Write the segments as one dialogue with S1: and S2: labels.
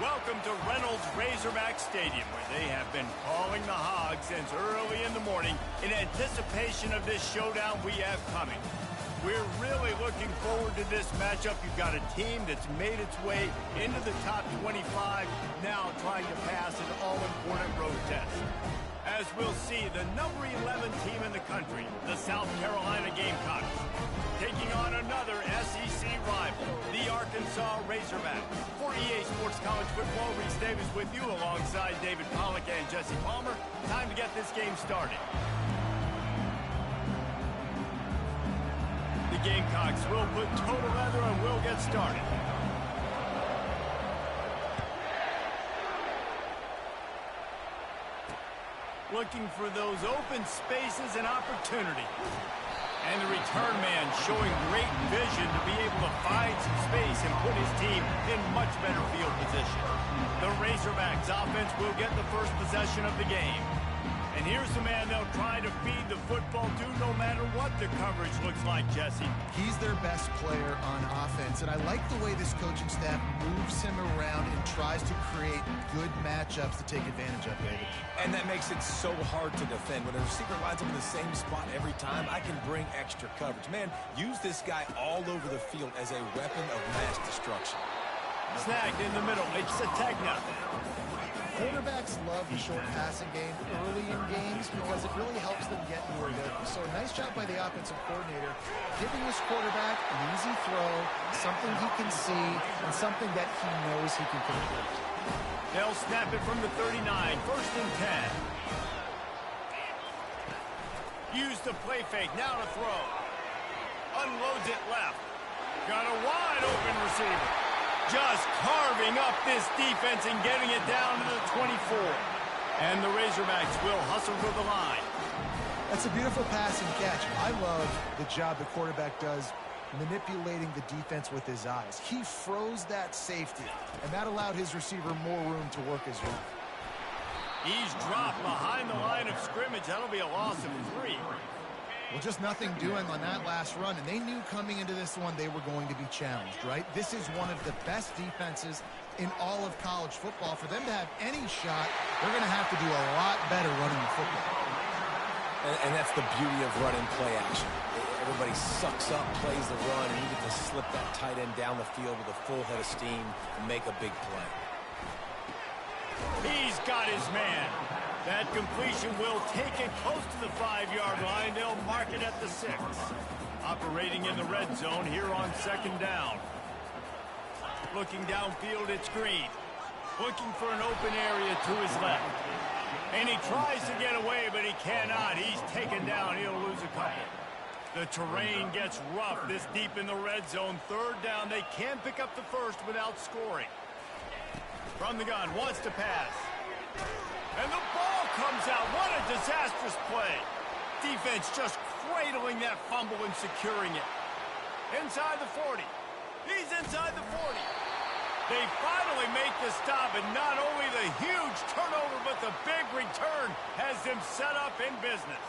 S1: Welcome to Reynolds Razorback Stadium, where they have been calling the Hogs since early in the morning in anticipation of this showdown we have coming. We're really looking forward to this matchup. You've got a team that's made its way into the top 25, now trying to pass an all-important road test. As we'll see, the number 11 team in the country, the South Carolina Gamecocks, taking on another SEC rival, the Arkansas Razorbacks. For EA Sports College Football, Reese Davis with you alongside David Pollack and Jesse Palmer. Time to get this game started. The Gamecocks will put toe to leather and we'll get started. Looking for those open spaces and opportunity. And the return man showing great vision to be able to find some space and put his team in much better field position. The Razorbacks offense will get the first possession of the game. And here's the man they'll try to feed the football to no matter what the coverage looks like, Jesse.
S2: He's their best player on offense, and I like the way this coaching staff moves him around and tries to create good matchups to take advantage of, David.
S3: And that makes it so hard to defend. When a receiver lines up in the same spot every time, I can bring extra coverage. Man, use this guy all over the field as a weapon of mass destruction.
S1: Snagged in the middle. It's a tag now.
S2: Quarterbacks love the short passing game early in games because it really helps them get more rhythm. So a nice job by the offensive coordinator, giving his quarterback an easy throw, something he can see, and something that he knows he can complete.
S1: They'll snap it from the 39, first and 10. Use the play fake, now to throw. Unloads it left. Got a wide open receiver. Just carving up this defense and getting it down to the 24. And the Razorbacks will hustle to the line.
S2: That's a beautiful pass and catch. I love the job the quarterback does manipulating the defense with his eyes. He froze that safety, and that allowed his receiver more room to work his route.
S1: He's dropped behind the line of scrimmage. That'll be a loss of 3.
S2: Well, just nothing doing on that last run, and they knew coming into this one they were going to be challenged, right? This is one of the best defenses in all of college football. For them to have any shot, they're going to have to do a lot better running the football.
S3: And that's the beauty of running play action. Everybody sucks up, plays the run, and you get to slip that tight end down the field with a full head of steam and make a big play.
S1: He's got his man. That completion will take it close to the 5-yard line. They'll mark it at the 6. Operating in the red zone here on second down. Looking downfield, it's Green. Looking for an open area to his left. And he tries to get away, but he cannot. He's taken down. He'll lose a couple. The terrain gets rough this deep in the red zone. Third down. They can pick up the first without scoring. From the gun, wants to pass. And the ball comes out. What a disastrous play. Defense just cradling that fumble and securing it. Inside the 40. He's inside the 40. They finally make the stop, and not only the huge turnover, but the big return has them set up in business.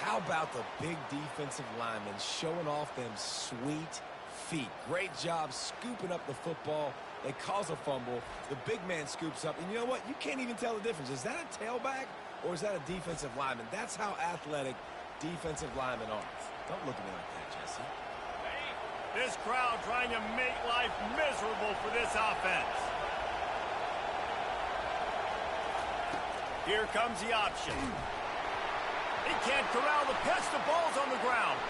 S3: How about the big defensive linemen showing off them sweet feet? Great job scooping up the football. They cause a fumble. The big man scoops up. And you know what? You can't even tell the difference. Is that a tailback or is that a defensive lineman? That's how athletic defensive linemen are. Don't look at me like that, Jesse.
S1: This crowd trying to make life miserable for this offense. Here comes the option. He can't corral the pitch. The ball's on the ground.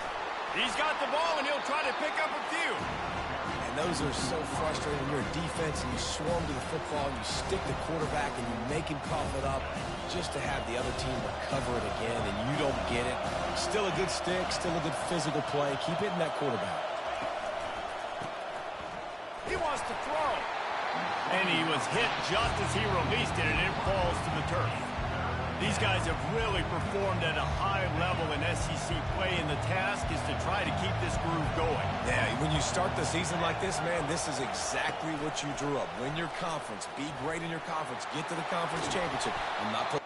S1: He's got the ball, and he'll try to pick up a few.
S3: And those are so frustrating when you're a defense and you swarm to the football, and you stick the quarterback, and you make him cough it up just to have the other team recover it again, and you don't get it. Still a good stick, still a good physical play. Keep hitting that quarterback.
S1: He wants to throw. And he was hit just as he released it, and it falls to the turf. These guys have really performed at a high level in SEC play, and the task is to try to keep this groove going.
S3: Yeah, when you start the season like this, man, this is exactly what you drew up. Win your conference. Be great in your conference. Get to the conference championship. I'm not putting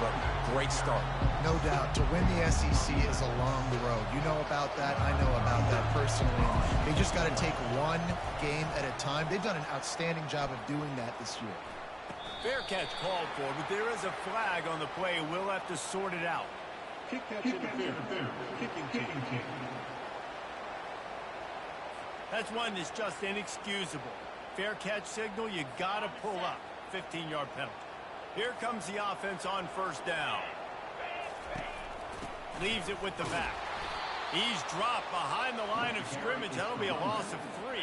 S3: but great start.
S2: No doubt. To win the SEC is a long road. You know about that. I know about that personally. They just got to take one game at a time. They've done an outstanding job of doing that this year.
S1: Fair catch called for, but there is a flag on the play. We'll have to sort it out.
S4: Kick catch interference. Kicking kick.
S1: That's one that's just inexcusable. Fair catch signal, you got to pull up. 15-yard penalty. Here comes the offense on first down. Leaves it with the back. He's dropped behind the line of scrimmage. That'll be a loss of 3.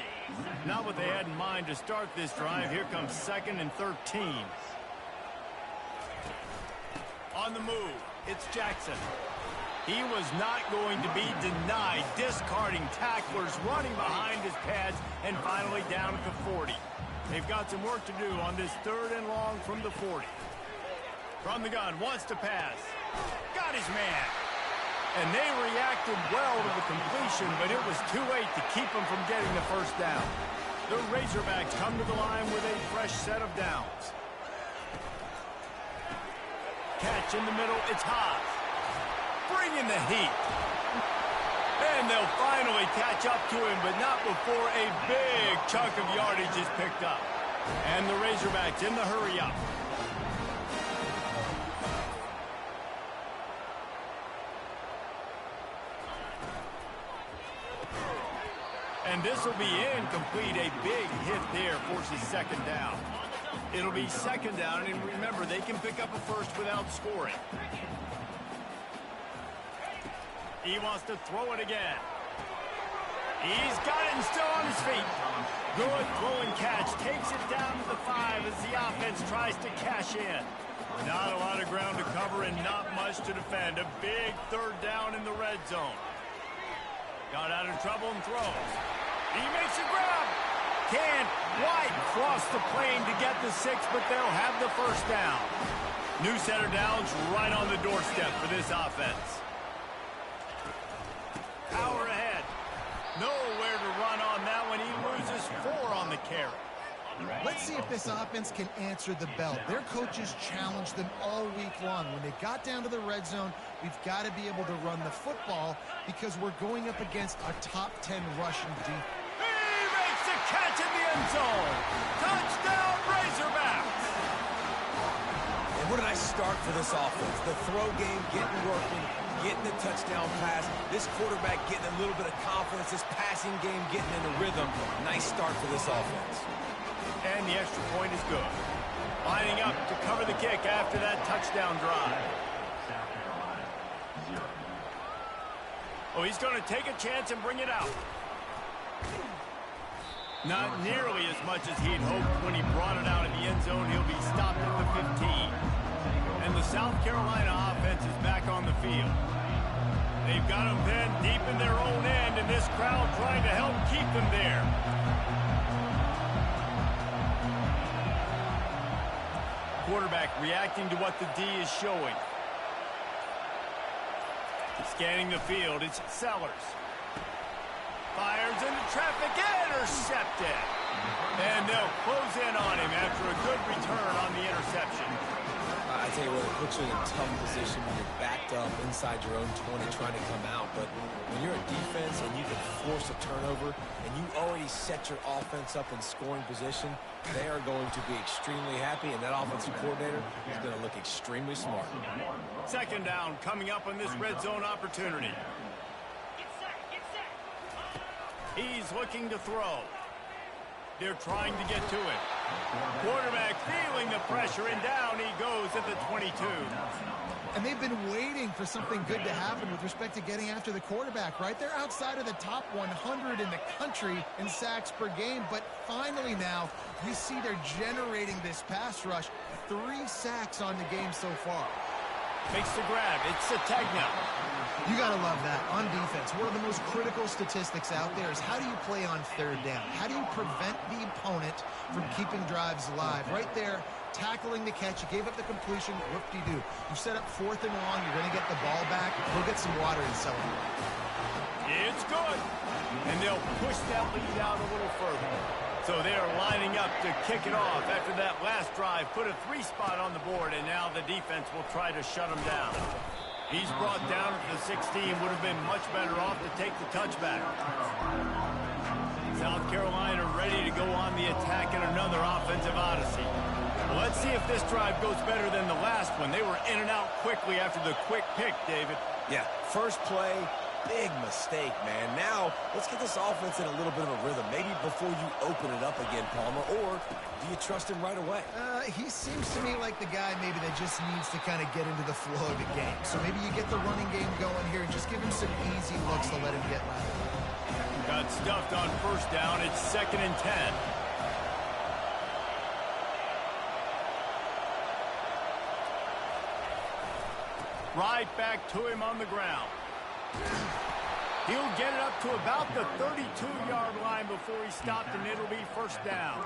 S1: Not what they had in mind to start this drive. Here comes 2nd and 13. On the move, it's Jackson. He was not going to be denied, discarding tacklers, running behind his pads, and finally down at the 40. They've got some work to do on this 3rd and long from the 40. From the gun, wants to pass. Got his man. And they reacted well to the completion, but it was too late to keep them from getting the first down. The Razorbacks come to the line with a fresh set of downs. Catch in the middle, it's Haas. Bringing the heat. And they'll finally catch up to him, but not before a big chunk of yardage is picked up. And the Razorbacks in the hurry up. And this will be incomplete. A big hit there forces 2nd down. It'll be 2nd down, and remember, they can pick up a first without scoring. He wants to throw it again. He's got it and still on his feet. Good throwing catch. Takes it down to the 5 as the offense tries to cash in. Not a lot of ground to cover and not much to defend. A big 3rd down in the red zone. Got out of trouble and throws. He makes a grab. Can't quite cross the plane to get the 6, but they'll have the first down. New set of downs right on the doorstep for this offense. Power ahead. Nowhere to run on that one. He loses 4 on the carry.
S2: Let's see if this offense can answer the bell. Their coaches challenged them all week long. When they got down to the red zone, we've got to be able to run the football because we're going up against a top 10 rushing defense.
S1: He makes the catch in the end zone. Touchdown, Razorbacks.
S3: And what a nice start for this offense. The throw game getting working, getting the touchdown pass. This quarterback getting a little bit of confidence. This passing game getting in the rhythm. Nice start for this offense.
S1: And the extra point is good. Lining up to cover the kick after that touchdown drive. Oh, he's going to take a chance and bring it out. Not nearly as much as he'd hoped when he brought it out in the end zone. He'll be stopped at the 15. And the South Carolina offense is back on the field. They've got them pinned deep in their own end, and this crowd trying to help keep them there. Quarterback reacting to what the D is showing. Scanning the field, it's Sellers. Fires into traffic, intercepted. And they'll close in on him after a good return on the interception.
S3: I tell you what, it puts you in a tough position when you're backed up inside your own 20 trying to come out. But when you're a defense and you can force a turnover and you already set your offense up in scoring position, they are going to be extremely happy, and that offensive coordinator is going to look extremely smart.
S1: 2nd down coming up on this red zone opportunity. He's looking to throw. They're trying to get to it. Quarterback feeling the pressure, and down he goes at the 22.
S2: And they've been waiting for something good to happen with respect to getting after the quarterback, right? They're outside of the top 100 in the country in sacks per game, but finally now we see they're generating this pass rush. 3 sacks on the game so far.
S1: Makes the grab. It's a tag now.
S2: You got to love that. On defense, one of the most critical statistics out there is how do you play on 3rd down? How do you prevent the opponent from keeping drives alive? Right there, tackling the catch. You gave up the completion. Whoop-de-doo. You set up 4th and long. You're going to get the ball back. Go get some water and celebrate.
S1: It's good. And they'll push that lead out a little further. So they are lining up to kick it off after that last drive. Put a 3 spot on the board, and now the defense will try to shut him down. He's brought down at the 16. Would have been much better off to take the touchback. South Carolina ready to go on the attack in another offensive odyssey. Well, let's see if this drive goes better than the last one. They were in and out quickly after the quick pick, David.
S3: Yeah, first play, big mistake, man. Now, let's get this offense in a little bit of a rhythm. Maybe before you open it up again, Palmer, or do you trust him right away?
S2: He seems to me like the guy maybe that just needs to kind of get into the flow of the game. So maybe you get the running game going here and just give him some easy looks to let him get lateral.
S1: Got stuffed on first down. It's 2nd and 10. Right back to him on the ground. He'll get it up to about the 32-yard line before he stopped, and it'll be first down.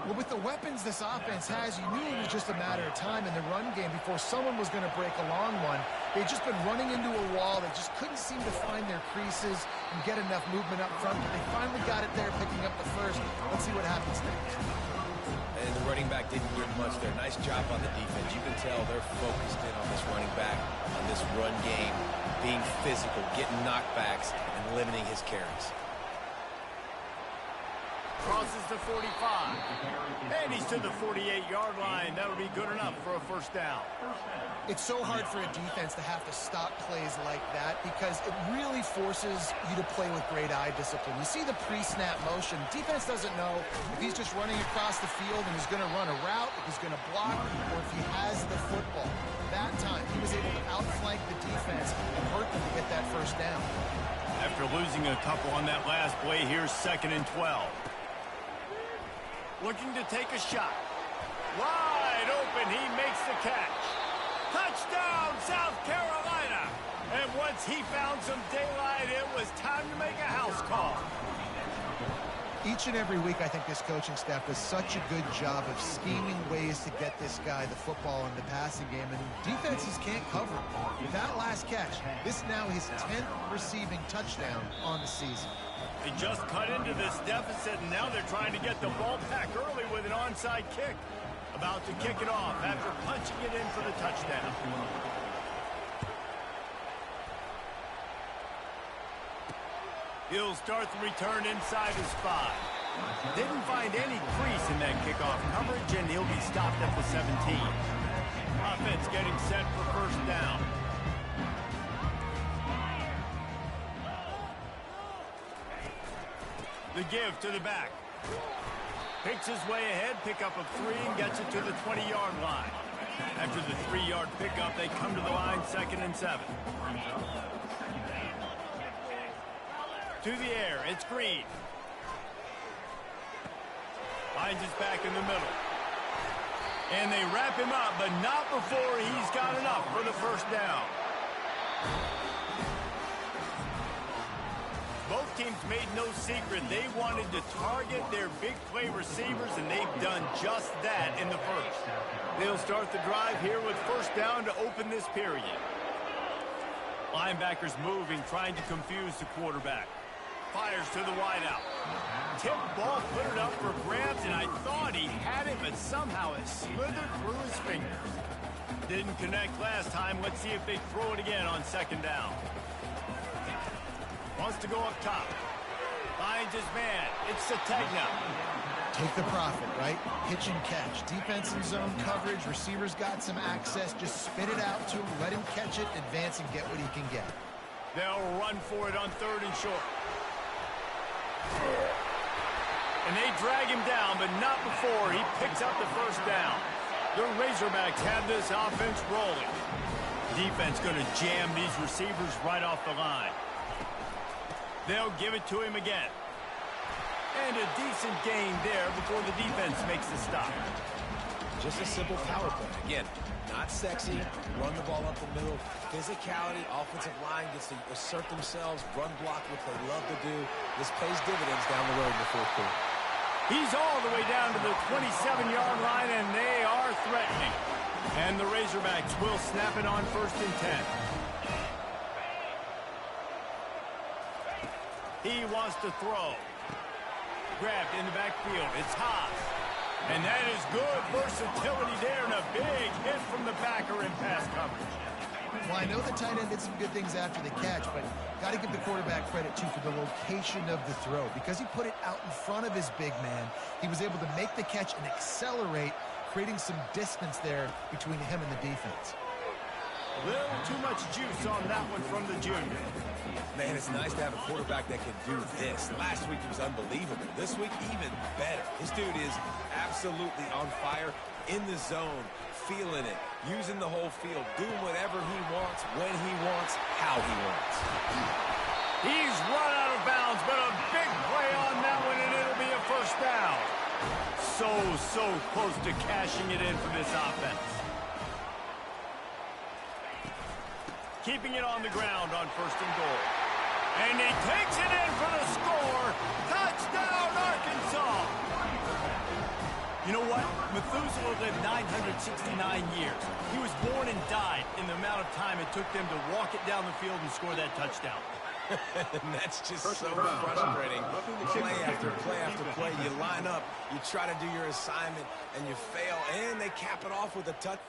S2: Well, with the weapons this offense has, you knew it was just a matter of time in the run game before someone was going to break a long one. They'd just been running into a wall. They just couldn't seem to find their creases and get enough movement up front, but they finally got it there, picking up the first. Let's see what happens next.
S3: And the running back didn't get much there. Nice job on the defense. You can tell they're focused in on this running back, on this run game, being physical, getting knockbacks, and limiting his carries.
S1: Crosses the 45. And he's to the 48-yard line. That'll be good enough for a first down.
S2: It's so hard for a defense to have to stop plays like that because it really forces you to play with great eye discipline. You see the pre-snap motion. Defense doesn't know if he's just running across the field and he's going to run a route, if he's going to block, or if he has the football. That time, he was able to outflank the defense and hurt them to get that first down.
S1: After losing a couple on that last play, here's 2nd and 12. Looking to take a shot. Wide open, he makes the catch. Touchdown, South Carolina. And once he found some daylight, it was time to make a house call.
S2: Each and every week, I think this coaching staff does such a good job of scheming ways to get this guy the football in the passing game, and defenses can't cover him. With that last catch, this now his 10th receiving touchdown on the season.
S1: They just cut into this deficit, and now they're trying to get the ball back early with an onside kick. About to kick it off after punching it in for the touchdown. He'll start the return inside his 5. Didn't find any crease in that kickoff coverage, and he'll be stopped at the 17. Offense getting set for first down. The give to the back. Picks his way ahead, pick up of 3, and gets it to the 20-yard line. After the 3-yard pickup, they come to the line, 2nd and 7. To the air, it's Green. Finds his back in the middle. And they wrap him up, but not before he's got enough for the first down. Both teams made no secret they wanted to target their big play receivers, and they've done just that in the first. They'll start the drive here with first down to open this period. Linebackers moving, trying to confuse the quarterback. Fires to the wideout. Tip ball put it up for grabs, and I thought he had it, but somehow it slithered through his fingers. Didn't connect last time. Let's see if they throw it again on 2nd down. Wants to go up top. Finds his man. It's Sategna.
S2: Take the profit, right? Pitch and catch. Defense in zone coverage. Receivers got some access. Just spit it out to him. Let him catch it, advance, and get what he can get.
S1: They'll run for it on 3rd and short. And they drag him down, but not before he picks up the first down. The Razorbacks have this offense rolling. Defense going to jam these receivers right off the line. They'll give it to him again. And a decent gain there before the defense makes the stop.
S3: Just a simple power play. Again, not sexy, run the ball up the middle. Physicality, offensive line gets to assert themselves, run block, what they love to do. This pays dividends down the road in the 4th quarter.
S1: He's all the way down to the 27-yard line, and they are threatening. And the Razorbacks will snap it on 1st and 10. He wants to throw. grabbed in the backfield. It's Haas. And that is good versatility there and a big hit from the backer in pass coverage.
S2: Well, I know the tight end did some good things after the catch, but got to give the quarterback credit, too, for the location of the throw. Because he put it out in front of his big man, he was able to make the catch and accelerate, creating some distance there between him and the defense.
S1: A little too much juice on that one from the junior.
S3: Man, it's nice to have a quarterback that can do this. Last week he was unbelievable. This week, even better. This dude is absolutely on fire, in the zone, feeling it, using the whole field, doing whatever he wants, when he wants, how he wants.
S1: He's run out of bounds, but a big play on that one, and it'll be a first down. So close to cashing it in for this offense. Keeping it on the ground on 1st and goal. And he takes it in for the score. Touchdown, Arkansas! You know what? Methuselah lived 969 years. He was born and died in the amount of time it took them to walk it down the field and score that touchdown.
S3: And that's just so frustrating. Play after play after play. You line up, you try to do your assignment, and you fail, and they cap it off with a touch.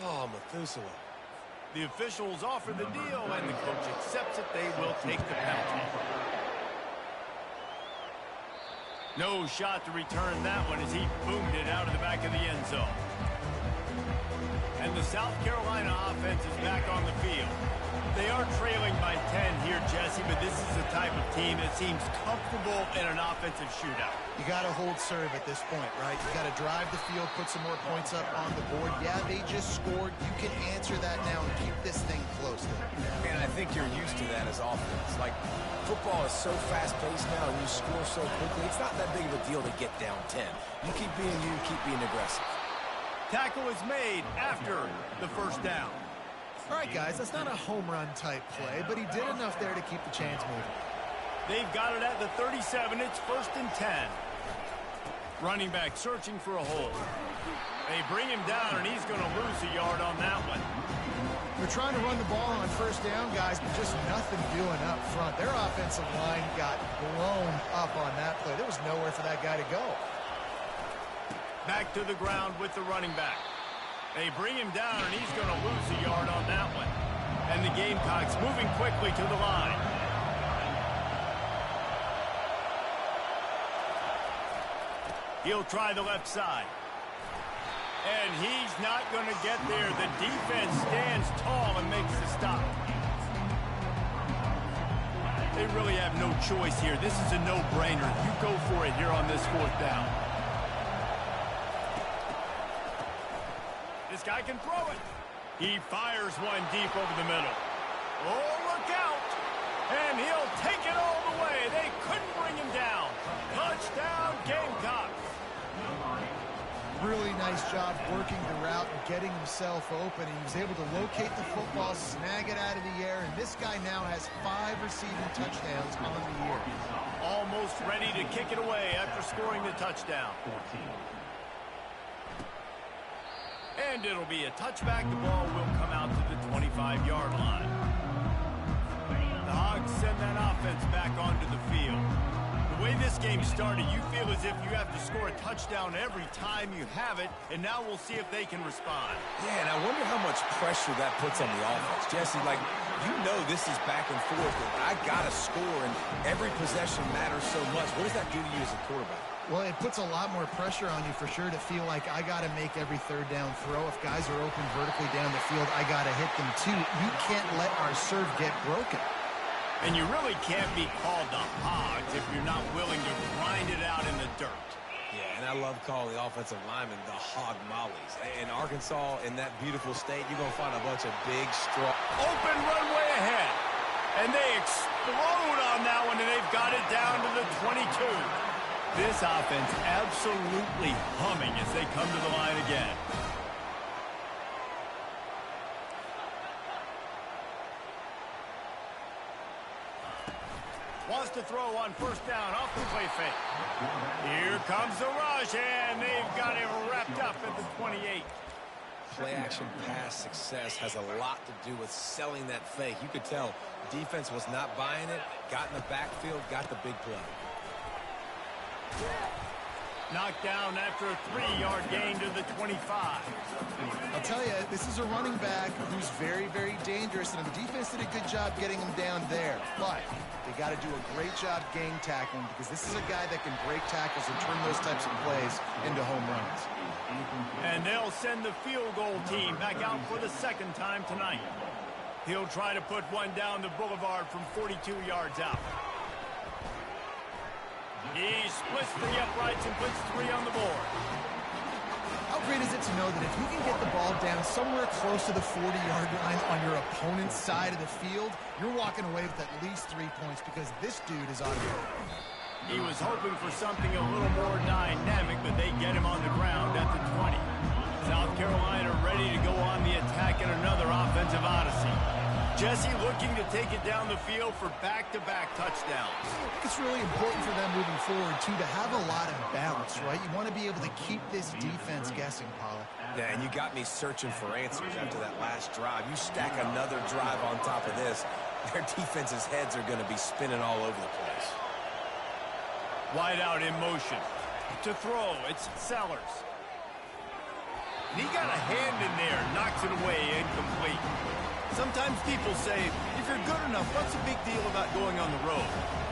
S3: Oh, Methuselah.
S1: The officials offer the deal, and the coach accepts it. They will take the penalty. No shot to return that one as he boomed it out of the back of the end zone. And the South Carolina offense is back on the field. They are trailing by 10 here, Jesse, but this is the type of team that seems comfortable in an offensive shootout.
S2: You got to hold serve at this point, right? You got to drive the field, put some more points up on the board. Yeah, they just scored. You can answer that now and keep this thing close.
S3: Man, I think you're used to that as offense. Like, football is so fast-paced now, and you score so quickly. It's not that big of a deal to get down 10. You keep being you, keep being aggressive.
S1: Tackle is made after the first down.
S2: All right, guys, that's not a home run type play, but he did enough there to keep the chains moving.
S1: They've got it at the 37. It's 1st and 10. Running back searching for a hole. They bring him down, and he's going to lose a yard on that one.
S2: They're trying to run the ball on 1st down, guys, but just nothing doing up front. Their offensive line got blown up on that play. There was nowhere for that guy to go.
S1: Back to the ground with the running back. They bring him down, and he's going to lose a yard on that one. And the Gamecocks moving quickly to the line. He'll try the left side. And he's not going to get there. The defense stands tall and makes the stop. They really have no choice here. This is a no-brainer. You go for it here on this 4th down. This guy can throw it. He fires one deep over the middle. Oh, look out. And he'll take it all the way. They couldn't bring him down. Touchdown, Gamecocks.
S2: Really nice job working the route and getting himself open. He was able to locate the football, snag it out of the air, and this guy now has 5 receiving touchdowns on the year.
S1: Almost ready to kick it away after scoring the touchdown. And it'll be a touchback. The ball will come out to the 25-yard line. The Hogs send that offense back onto the field. The way this game started, you feel as if you have to score a touchdown every time you have it, and now we'll see if they can respond.
S3: Yeah, and I wonder how much pressure that puts on the offense. Jesse, like, you know this is back and forth, and I got to score, and every possession matters so much. What does that do to you as a quarterback?
S2: Well, it puts a lot more pressure on you for sure to feel like I got to make every 3rd down throw. If guys are open vertically down the field, I got to hit them too. You can't let our serve get broken.
S1: And you really can't be called the Hogs if you're not willing to grind it out in the dirt.
S3: Yeah, and I love calling the offensive linemen the hog mollies. In Arkansas, in that beautiful state, you're going to find a bunch of big, strong...
S1: Open runway ahead. And they explode on that one, and they've got it down to the 22. This offense absolutely humming as they come to the line again. Wants to throw on first down off the play fake. Here comes the rush, and they've got it wrapped up at the 28.
S3: Play action pass success has a lot to do with selling that fake. You could tell defense was not buying it, got in the backfield, got the big play.
S1: Knocked down after a 3-yard gain to the 25.
S2: I'll tell you, this is a running back who's very, very dangerous, and the defense did a good job getting him down there. But they got to do a great job game tackling, because this is a guy that can break tackles and turn those types of plays into home runs.
S1: And they'll send the field goal team back out for the second time tonight. He'll try to put one down the boulevard from 42 yards out. He splits the uprights and puts 3 on the board.
S2: How great is it to know that if you can get the ball down somewhere close to the 40-yard line on your opponent's side of the field, you're walking away with at least 3 points, because this dude is automatic.
S1: He was hoping for something a little more dynamic, but they get him on the ground at the 20. South Carolina ready to go on the attack in another offensive odyssey. Jesse looking to take it down the field for back-to-back touchdowns.
S2: I think it's really important for them moving forward, too, to have a lot of balance, right? You want to be able to keep this defense guessing, Paula.
S3: Yeah, and you got me searching for answers after that last drive. You stack another drive on top of this, their defense's heads are going to be spinning all over the place.
S1: Wide out in motion. To throw, it's Sellers. And he got a hand in there, knocks it away, incomplete. Sometimes people say, if you're good enough, what's the big deal about going on the road?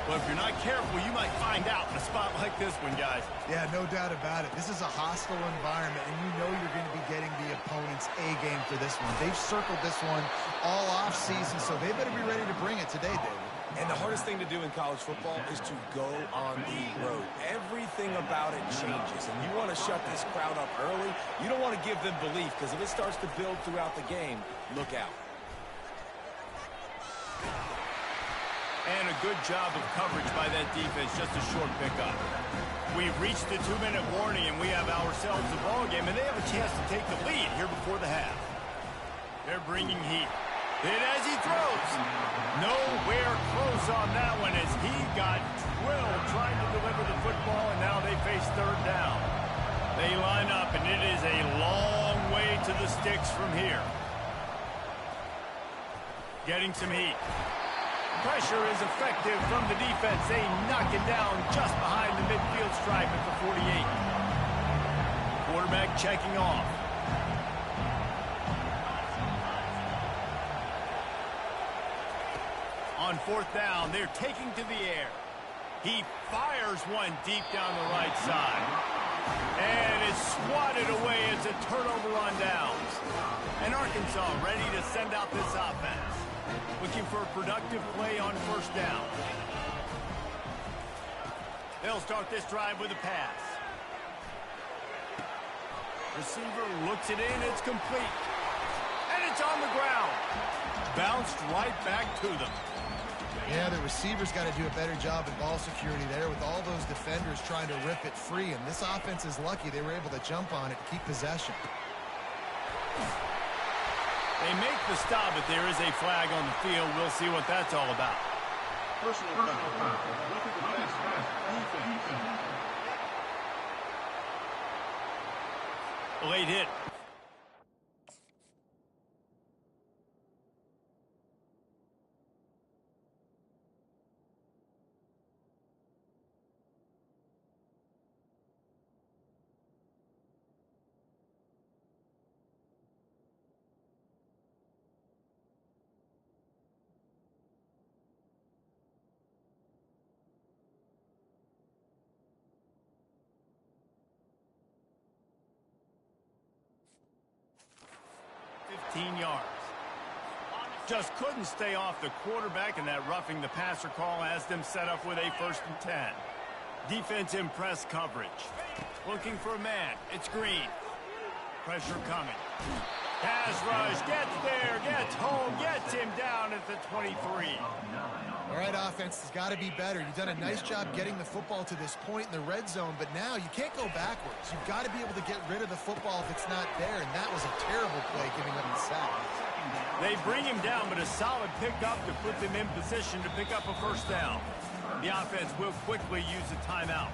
S1: Well, if you're not careful, you might find out in a spot like this one, guys.
S2: Yeah, no doubt about it. This is a hostile environment, and you know you're going to be getting the opponent's A-game for this one. They've circled this one all off-season, so they better be ready to bring it today, David.
S3: And the hardest thing to do in college football is to go on the road. Everything about it changes, and you want to shut this crowd up early. You don't want to give them belief, because if it starts to build throughout the game, look out.
S1: And a good job of coverage by that defense, just a short pickup. We've reached the 2-minute warning, and we have ourselves a ball game, and they have a chance to take the lead here before the half. They're bringing heat. Hit as he throws. Nowhere close on that one as he got drilled trying to deliver the football, and now they face third down. They line up, and it is a long way to the sticks from here. Getting some heat. Pressure is effective from the defense. They knock it down just behind the midfield stripe at the 48. Quarterback checking off. On fourth down, they're taking to the air. He fires one deep down the right side. And it's swatted away. It's a turnover on downs. And Arkansas ready to send out this offense. Looking for a productive play on first down. They'll start this drive with a pass. Receiver looks it in. It's complete. And it's on the ground. Bounced right back to them.
S2: Yeah, the receivers got to do a better job in ball security there with all those defenders trying to rip it free. And this offense is lucky they were able to jump on it and keep possession.
S1: They make the stop, but there is a flag on the field. We'll see what that's all about.
S4: Personal foul.
S1: Late hit. Yards. Just couldn't stay off the quarterback, and that roughing the passer call has them set up with a 1st and 10. Defense in press coverage. Looking for a man. It's Green. Pressure coming. Pass rush. Gets there. Gets home. Gets him down at the 23.
S2: All right, offense has got to be better. You've done a nice job getting the football to this point in the red zone, but now you can't go backwards. You've got to be able to get rid of the football if it's not there, and that was a terrible play giving up the sack.
S1: They bring him down, but a solid pickup to put them in position to pick up a first down. The offense will quickly use a timeout.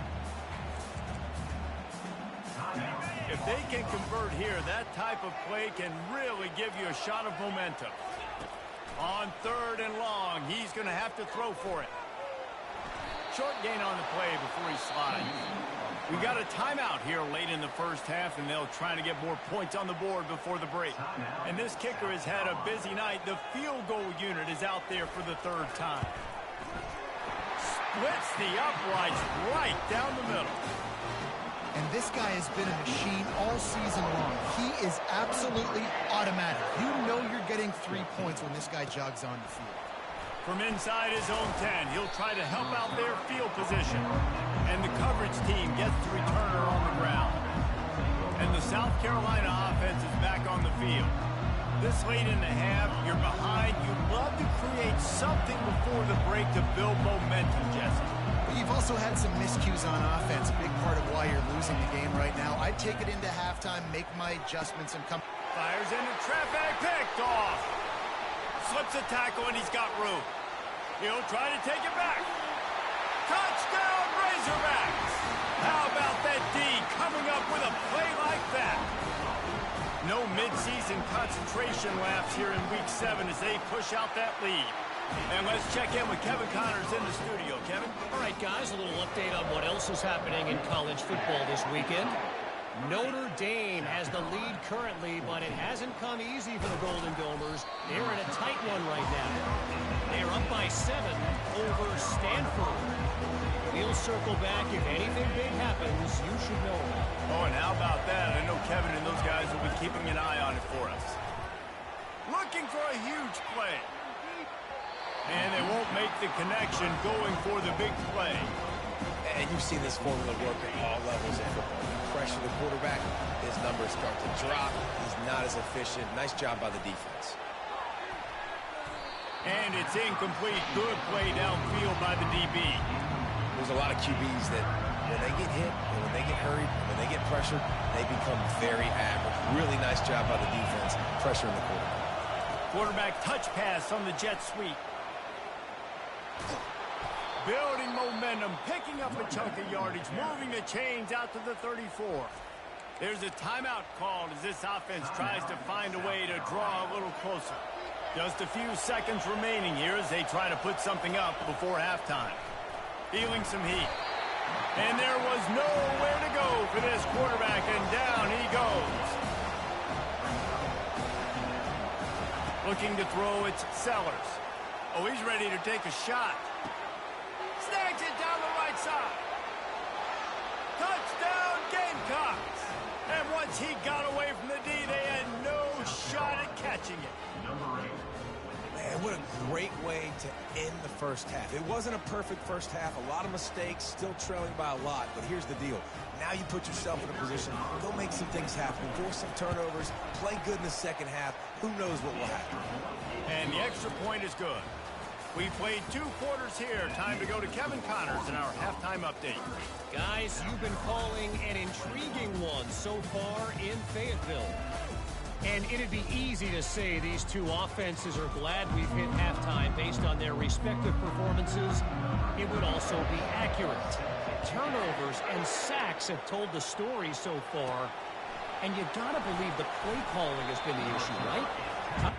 S1: If they can convert here, that type of play can really give you a shot of momentum. On 3rd and long, he's going to have to throw for it. Short gain on the play before he slides. We got a timeout here late in the first half, and they'll try to get more points on the board before the break. And this kicker has had a busy night. The field goal unit is out there for the 3rd time. Splits the uprights right down the middle.
S2: And this guy has been a machine all season long. He is absolutely automatic. You know you're getting 3 points when this guy jogs on the field.
S1: From inside his own 10, he'll try to help out their field position. And the coverage team gets the returner on the ground. And the South Carolina offense is back on the field. This late in the half, you're behind. You'd love to create something before the break to build momentum, Jesse.
S2: You've also had some miscues on offense, a big part of why you're losing the game right now. I'd take it into halftime, make my adjustments, and come.
S1: Fires into traffic, picked off. Slips a tackle, and he's got room. He'll try to take it back. Touchdown, Razorbacks! How about that D coming up with a play like that? No midseason concentration lapse here in Week 7 as they push out that lead. And let's check in with Kevin Connors in the studio. Kevin?
S5: All right, guys, a little update on what else is happening in college football this weekend. Notre Dame has the lead currently, but it hasn't come easy for the Golden Domers. They're in a tight one right now. They're up by 7 over Stanford. We'll circle back. If anything big happens, you should know about it.
S1: Oh, and how about that? I know Kevin and those guys will be keeping an eye on it for us. Looking for a huge play. And they won't make the connection going for the big play.
S3: And you've seen this formula work at all levels of football. You pressure the quarterback, his numbers start to drop. He's not as efficient. Nice job by the defense.
S1: And it's incomplete. Good play downfield by the DB.
S3: There's a lot of QBs that when they get hit, and when they get hurried, and when they get pressured, they become very average. Really nice job by the defense, pressuring the quarterback.
S1: Quarterback touch pass on the jet sweep. Building momentum, picking up a chunk of yardage, moving the chains out to the 34. There's a timeout called as this offense tries to find a way to draw a little closer. Just a few seconds remaining here as they try to put something up before halftime. Feeling some heat. And there was nowhere to go for this quarterback, and down he goes. Looking to throw, it's Sellers. Oh, he's ready to take a shot. Snags it down the right side. Touchdown, Gamecocks. And once he got away from the D, they had no shot at catching it.
S3: Man, what a great way to end the first half. It wasn't a perfect first half. A lot of mistakes, still trailing by a lot. But here's the deal. Now you put yourself in a position, go make some things happen, force some turnovers, play good in the second half. Who knows what will happen?
S1: And the extra point is good. We played 2 quarters here. Time to go to Kevin Connors in our halftime update.
S5: Guys, you've been calling an intriguing one so far in Fayetteville. And it'd be easy to say these two offenses are glad we've hit halftime based on their respective performances. It would also be accurate. Turnovers and sacks have told the story so far. And you gotta believe the play calling has been the issue, right?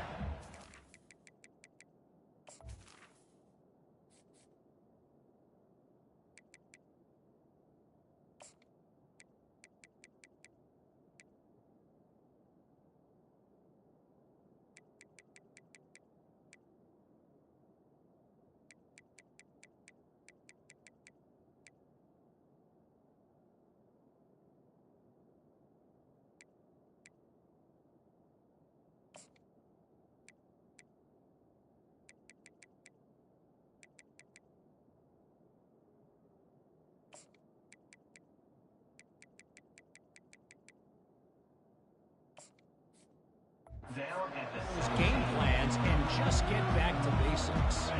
S5: Those game plans and just get back to basics.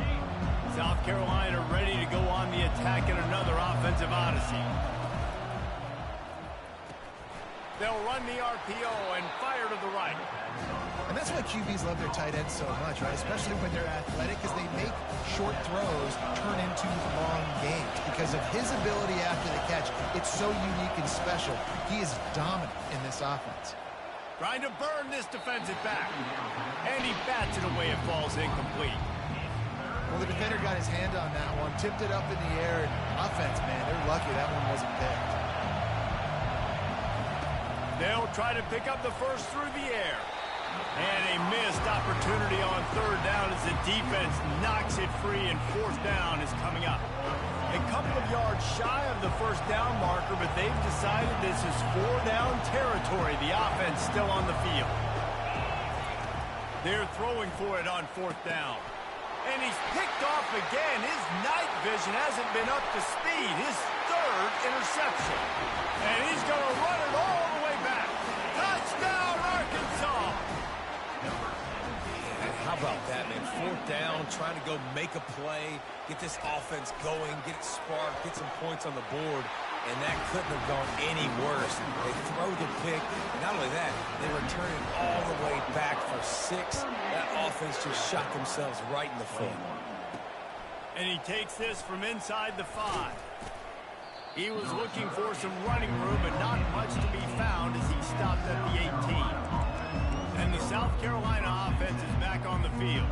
S1: South Carolina ready to go on the attack in another offensive odyssey. They'll run the RPO and fire to the right.
S2: And that's why QBs love their tight ends so much, right? Especially when they're athletic, because they make short throws turn into long games. Because of his ability after the catch, it's so unique and special. He is dominant in this offense.
S1: Trying to burn this defensive back. And he bats it away. It falls incomplete.
S2: Well, the defender got his hand on that one, tipped it up in the air, and offense, man, they're lucky that one wasn't picked.
S1: They'll try to pick up the first through the air. And a missed opportunity on third down as the defense knocks it free, and fourth down is coming up. A couple of yards shy of the first down marker, but they've decided this is four-down territory. The offense still on the field. They're throwing for it on fourth down. And he's picked off again. His night vision hasn't been up to speed. His third interception. And he's going to run it all the way back. Touchdown, Arkansas!
S3: And how about that, man? Fourth down, trying to go make a play, get this offense going, get it sparked, get some points on the board. And that couldn't have gone any worse. They throw the pick. Not only that, they return it all the way back for 6. That offense just shot themselves right in the foot.
S1: And he takes this from inside the 5. He was looking for some running room, but not much to be found as he stopped at the 18. And the South Carolina offense is back on the field.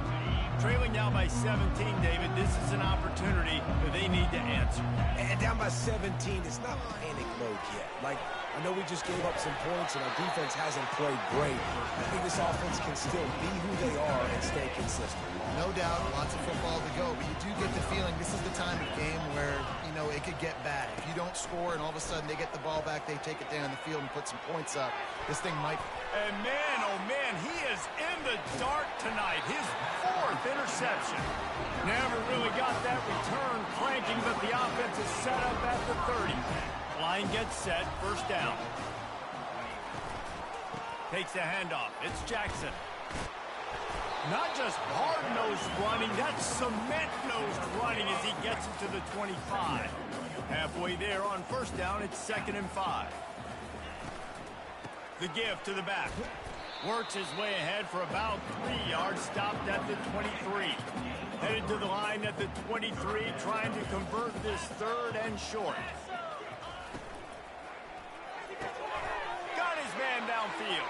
S1: Trailing now by 17, David. This is an opportunity that they need to answer.
S3: And down by 17, it's not panic mode yet. Like, I know we just gave up some points and our defense hasn't played great. I think this offense can still be who they are and stay consistent.
S2: No doubt, lots of football to go, but you do get the feeling this is the time of game where, you know, it could get bad. If you don't score and all of a sudden they get the ball back, they take it down the field and put some points up, this thing might...
S1: And man, oh man, he is in the dark tonight. His 4th interception. Never really got that return cranking, but the offense is set up at the 30. Line gets set, first down. Takes a handoff. It's Jackson. Not just hard-nosed running, that's cement-nosed running as he gets it to the 25. Halfway there on first down, it's 2nd and 5. The give to the back. Works his way ahead for about 3 yards, stopped at the 23. Headed to the line at the 23, trying to convert this third and short. Got his man downfield.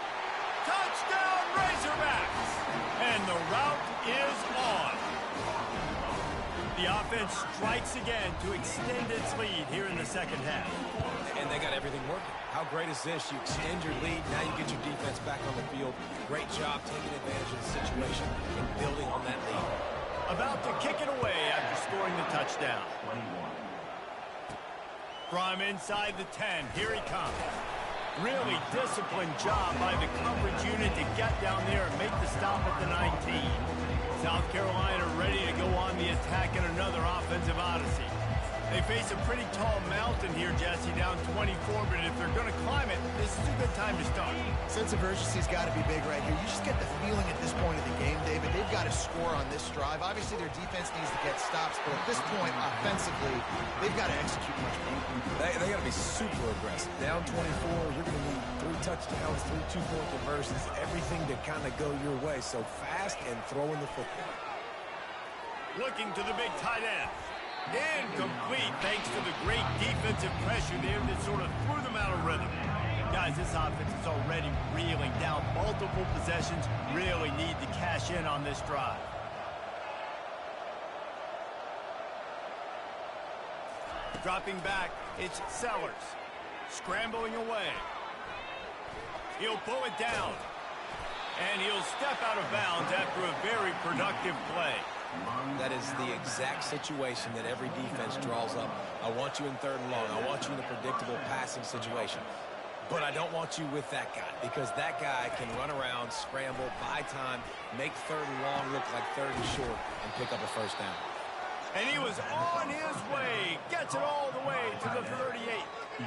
S1: Touchdown, Razorbacks! And the route is on. The offense strikes again to extend its lead here in the second half.
S3: And they got everything working. How great is this? You extend your lead, now you get your defense back on the field. Great job taking advantage of the situation and building on that lead.
S1: About to kick it away after scoring the touchdown. From inside the 10, here he comes. Really disciplined job by the coverage unit to get down there and make the stop at the 19. South Carolina ready to go on the attack in another offensive odyssey. They face a pretty tall mountain here, Jesse, down 24, but if they're going to climb it, this is a good time to start.
S2: Sense of urgency's got to be big right here. You just get the feeling at this point of the game, David, they've got to score on this drive. Obviously, their defense needs to get stops, but at this point, offensively, they've got to execute much better.
S3: They got to be super aggressive. Down 24, you're going to need 3 touchdowns, 3 two-point conversions, everything to kind of go your way. So fast and throwing the football.
S1: Looking to the big tight end. Incomplete thanks to the great defensive pressure there that sort of threw them out of rhythm. Guys, this offense is already reeling down multiple possessions. Really need to cash in on this drive. Dropping back, it's Sellers. Scrambling away. He'll pull it down. And he'll step out of bounds after a very productive play.
S3: That is the exact situation that every defense draws up. I want you in 3rd and long. I want you in a predictable passing situation. But I don't want you with that guy because that guy can run around, scramble, buy time, make 3rd and long look like 3rd and short, and pick up a first down.
S1: And he was on his way. Gets it all the way to the 38.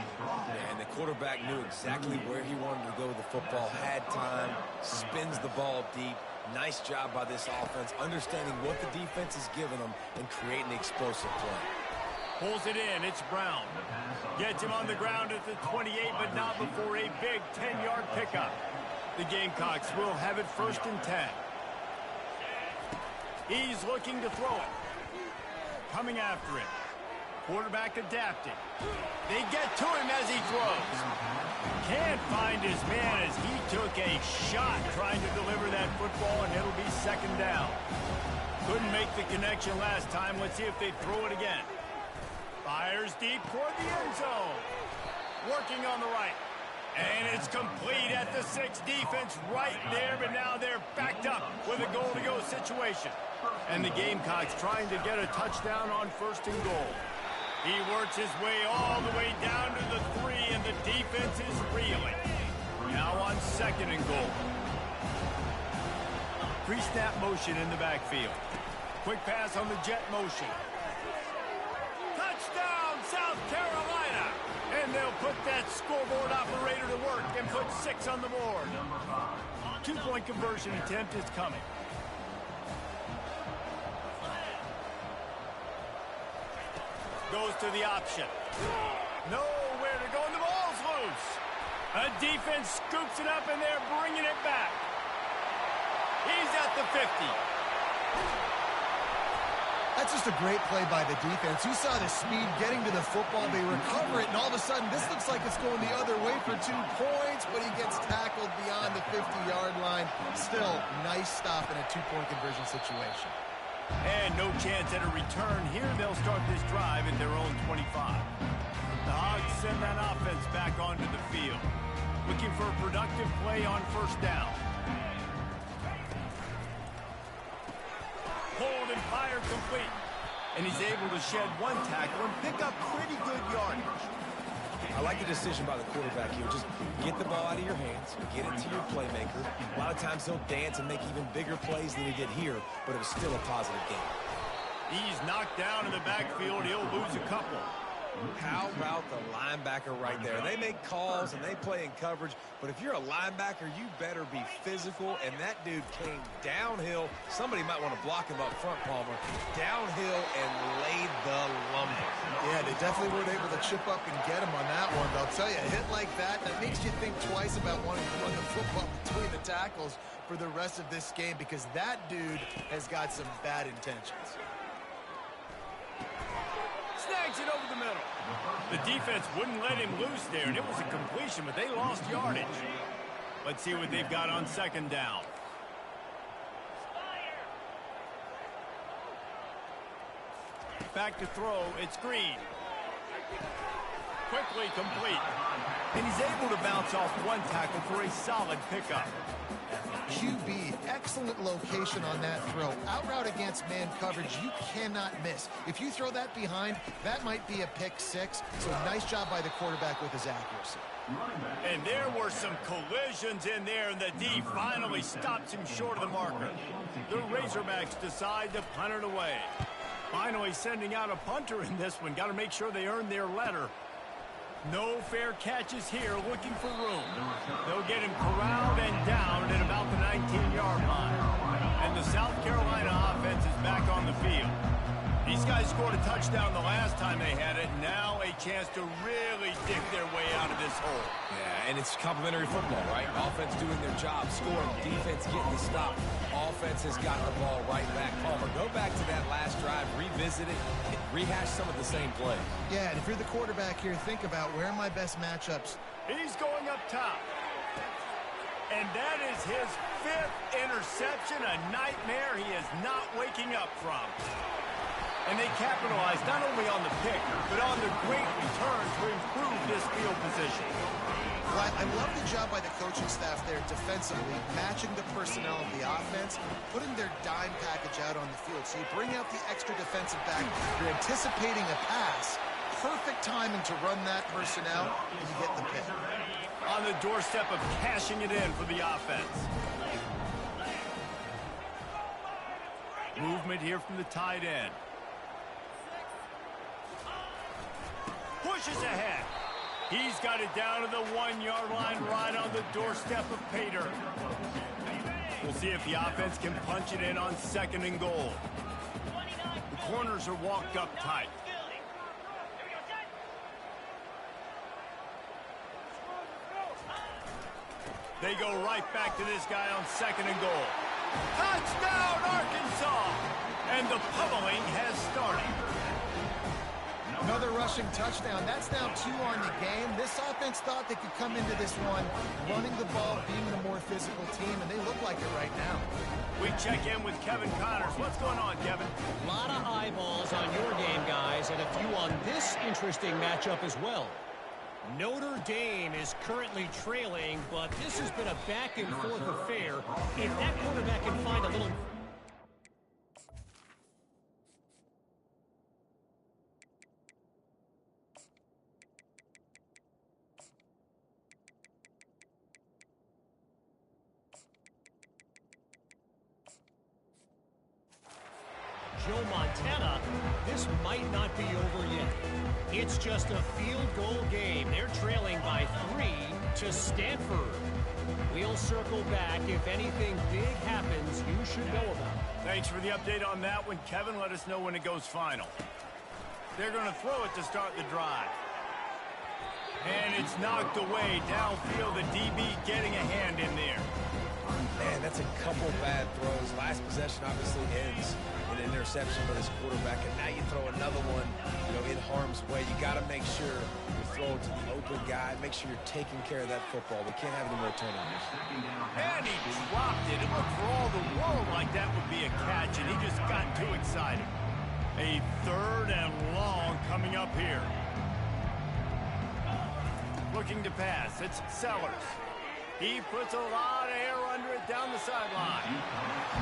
S3: And the quarterback knew exactly where he wanted to go with the football, had time, spins the ball deep. Nice job by this offense, understanding what the defense is giving them and creating the explosive play.
S1: Pulls it in, it's Brown. Gets him on the ground at the 28, but not before a big 10-yard pickup. The Gamecocks will have it 1st and 10. He's looking to throw it. Coming after it. Quarterback adapting. They get to him as he throws. Can't find his man as he took a shot trying to deliver that football, and it'll be 2nd down. Couldn't make the connection last time. Let's see if they throw it again. Fires deep toward the end zone. Working on the right. And it's complete at the 6. Defense right there, but now they're backed up with a goal-to-go situation. And the Gamecocks trying to get a touchdown on 1st and goal. He works his way all the way down to the 3, and the defense is reeling. Now on 2nd and goal. Pre-snap motion in the backfield. Quick pass on the jet motion. Touchdown, South Carolina! And they'll put that scoreboard operator to work and put 6 on the board. 2-point conversion attempt is coming. Goes to the option. Nowhere to go, and the ball's loose. A defense scoops it up, and they're bringing it back. He's at the 50.
S2: That's just a great play by the defense. You saw the speed getting to the football. They recover it, and all of a sudden, this looks like it's going the other way for 2 points, but he gets tackled beyond the 50-yard line. Still, nice stop in a 2-point conversion situation.
S1: And no chance at a return here. They'll start this drive at their own 25. The Hogs send that offense back onto the field. Looking for a productive play on 1st down. Hold and fire complete. And he's able to shed 1 tackle and pick up pretty good yardage.
S3: I like the decision by the quarterback here. Just get the ball out of your hands, get it to your playmaker. A lot of times he'll dance and make even bigger plays than he did here, but it was still a positive game.
S1: He's knocked down in the backfield. He'll lose a couple.
S3: How about the linebacker right there? They make calls and they play in coverage, but if you're a linebacker, you better be physical, and that dude came downhill. Somebody might want to block him up front, Palmer. Downhill and laid the lumber.
S2: Yeah, they definitely weren't able to chip up and get him on that one. But I'll tell you, a hit like that makes you think twice about wanting to run the football between the tackles for the rest of this game, because that dude has got some bad intentions.
S1: Snags it over the middle. The defense wouldn't let him loose there, and it was a completion, but they lost yardage. Let's see what they've got on 2nd down. Back to throw. It's Green. Quickly complete. And he's able to bounce off 1 tackle for a solid pickup.
S2: QB, excellent location on that throw. Out route against man coverage, you cannot miss. If you throw that behind, that might be a pick 6. So nice job by the quarterback with his accuracy.
S1: And there were some collisions in there, and the D finally stops him short of the marker. The Razorbacks decide to punt it away. Finally sending out a punter in this one. Got to make sure they earn their letter. No fair catches here, looking for room. They'll get him corralled and down at about the 19-yard line. And the South Carolina offense is back on the field. These guys scored a touchdown the last time they had it. Now a chance to really dig their way out of this hole.
S3: Yeah, and it's complimentary football, right? Offense doing their job, scoring, defense getting the stop. Offense has got the ball right back. Palmer, go back to that last drive, revisit it, and rehash some of the same plays.
S2: Yeah, and if you're the quarterback here, think about where are my best matchups.
S1: He's going up top. And that is his 5th interception, a nightmare he is not waking up from. And they capitalized not only on the pick, but on the great return to improve this field position.
S2: Well, I love the job by the coaching staff there defensively, matching the personnel of the offense, putting their dime package out on the field. So you bring out the extra defensive back, you're anticipating a pass, perfect timing to run that personnel, and you get the pick.
S1: On the doorstep of cashing it in for the offense. Movement here from the tight end. Pushes ahead. He's got it down to the 1-yard line, right on the doorstep of Pater. We'll see if the offense can punch it in on 2nd and goal. The corners are walked up tight. They go right back to this guy on 2nd and goal. Touchdown, Arkansas! And the pummeling has started.
S2: Another rushing touchdown. That's now 2 on the game. This offense thought they could come into this one running the ball, being the more physical team, and they look like it right now.
S1: We check in with Kevin Connors. What's going on, Kevin?
S5: A lot of eyeballs on your game, guys, and a few on this interesting matchup as well. Notre Dame is currently trailing, but this has been a back-and-forth affair. If that quarterback can find a little... Joe Montana, this might not be over yet. It's just a field goal game. They're trailing by 3 to Stanford. We'll circle back. If anything big happens, you should know about it.
S1: Thanks for the update on that one, Kevin. Let us know when it goes final. They're going to throw it to start the drive. And it's knocked away downfield. The DB getting a hand in there.
S3: Man, that's a couple bad throws. Last possession obviously ends in an interception for this quarterback, and now you throw another one, in harm's way. You got to make sure you throw it to the open guy. Make sure you're taking care of that football. We can't have any more turnovers.
S1: And he dropped it. It looked for all the world like that would be a catch, and he just got too excited. A 3rd and long coming up here. Looking to pass. It's Sellers. He puts a lot of air under it down the sideline.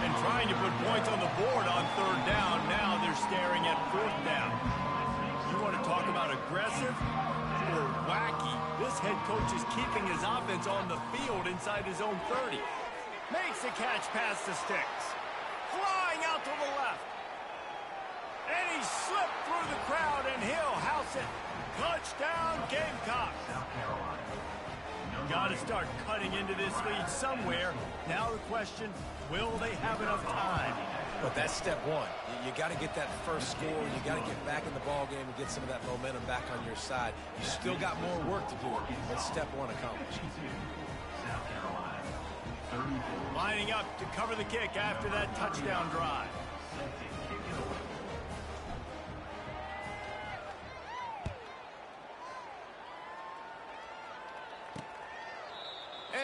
S1: And trying to put points on the board on 3rd down. Now they're staring at 4th down. You want to talk about aggressive or wacky? This head coach is keeping his offense on the field inside his own 30. Makes the catch past the sticks. Flying out to the left. And he slipped through the crowd, and he'll house it. Touchdown, Gamecocks. Got to start cutting into this lead somewhere. Now the question, will they have enough time?
S3: But that's step one. You got to get that first score. You got to get back in the ball game and get some of that momentum back on your side. You still got more work to do, but step one accomplished.
S1: Lining up to cover the kick after that touchdown drive.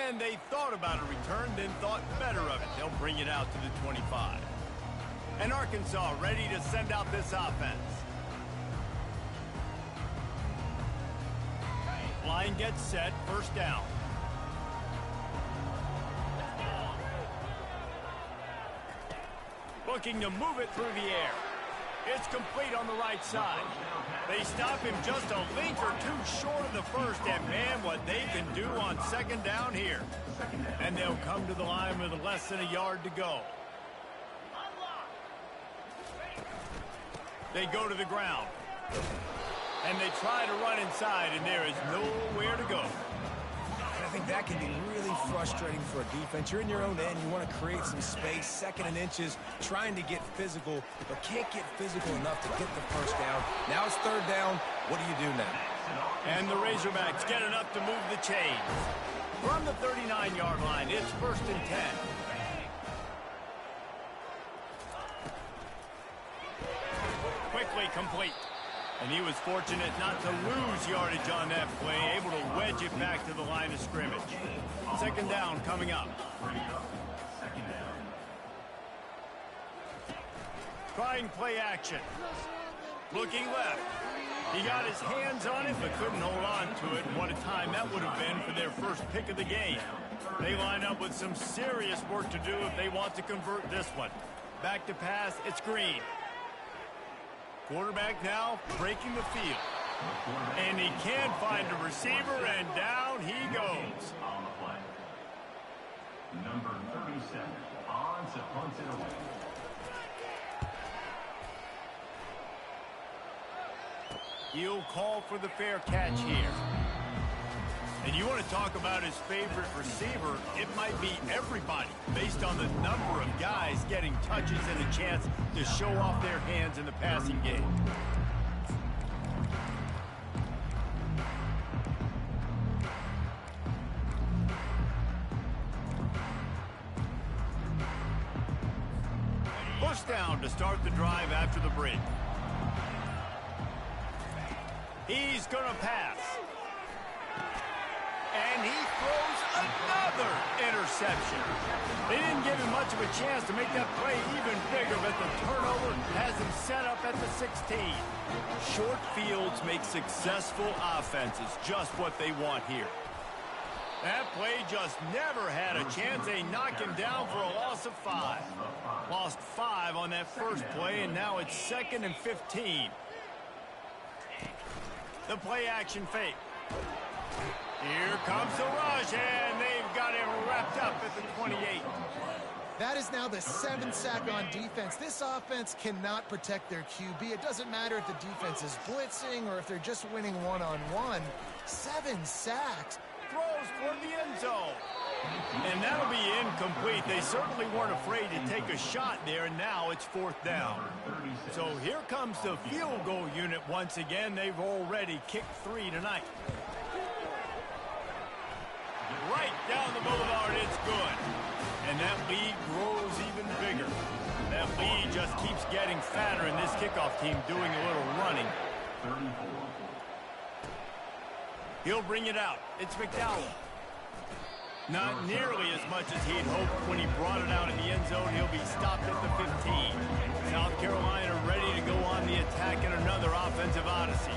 S1: And they thought about a return, then thought better of it. They'll bring it out to the 25. And Arkansas ready to send out this offense. Line gets set, 1st down. Looking to move it through the air. It's complete on the right side. They stop him just a link or 2 short of the 1st, and man, what they can do on 2nd down here. And they'll come to the line with less than a yard to go. They go to the ground. And they try to run inside, and there is nowhere to go.
S3: I think that can be really frustrating for a defense. You're in your own end. You want to create some space, 2nd and inches, trying to get physical, but can't get physical enough to get the 1st down. Now it's 3rd down. What do you do now?
S1: And the Razorbacks get enough to move the chains. From the 39-yard line, it's 1st and 10. Quickly complete. And he was fortunate not to lose yardage on that play, able to wedge it back to the line of scrimmage. 2nd down coming up. Trying play action. Looking left. He got his hands on it, but couldn't hold on to it. What a time that would have been for their first pick of the game. They line up with some serious work to do if they want to convert this one. Back to pass, it's Green. Quarterback now breaking the field. And he can't find a receiver, and down he goes.
S6: On the play. Number 37, on to punt it away.
S1: He'll call for the fair catch here. And you want to talk about his favorite receiver, it might be everybody based on the number of guys getting touches and a chance to show off their hands in the passing game. First down to start the drive after the break. He's going to pass. And he throws another interception. They didn't give him much of a chance to make that play even bigger, but the turnover has him set up at the 16. Short fields make successful offenses just what they want here. That play just never had a chance. They knock him down for a loss of 5. Lost 5 on that first play, and now it's 2nd and 15. The play action fake. Here comes the rush, and they've got him wrapped up at the 28.
S2: That is now the 7th sack on defense. This offense cannot protect their QB. It doesn't matter if the defense is blitzing or if they're just winning one-on-one. 7 sacks.
S1: Throws toward the end zone. And that'll be incomplete. They certainly weren't afraid to take a shot there, and now it's 4th down. So here comes the field goal unit once again. They've already kicked 3 tonight. Right down the boulevard, it's good. And that lead grows even bigger. That lead just keeps getting fatter, and this kickoff team doing a little running. He'll bring it out. It's McDowell. Not nearly as much as he'd hoped when he brought it out in the end zone. He'll be stopped at the 15. South Carolina ready to go on the attack in another offensive odyssey.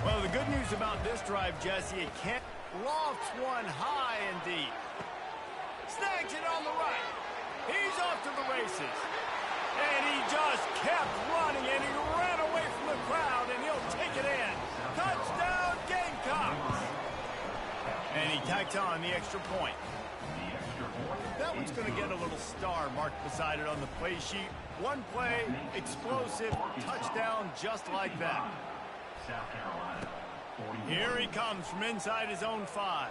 S1: Well, the good news about this drive, Jesse, it can't lofts one high and deep. Snags it on the right. He's off to the races. And he just kept running, and he ran away from the crowd, and he'll take it in. Touchdown, Gamecocks! And he tacks on the extra point. That one's going to get a little star marked beside it on the play sheet. One play, explosive, touchdown just like that. Here he comes from inside his own 5.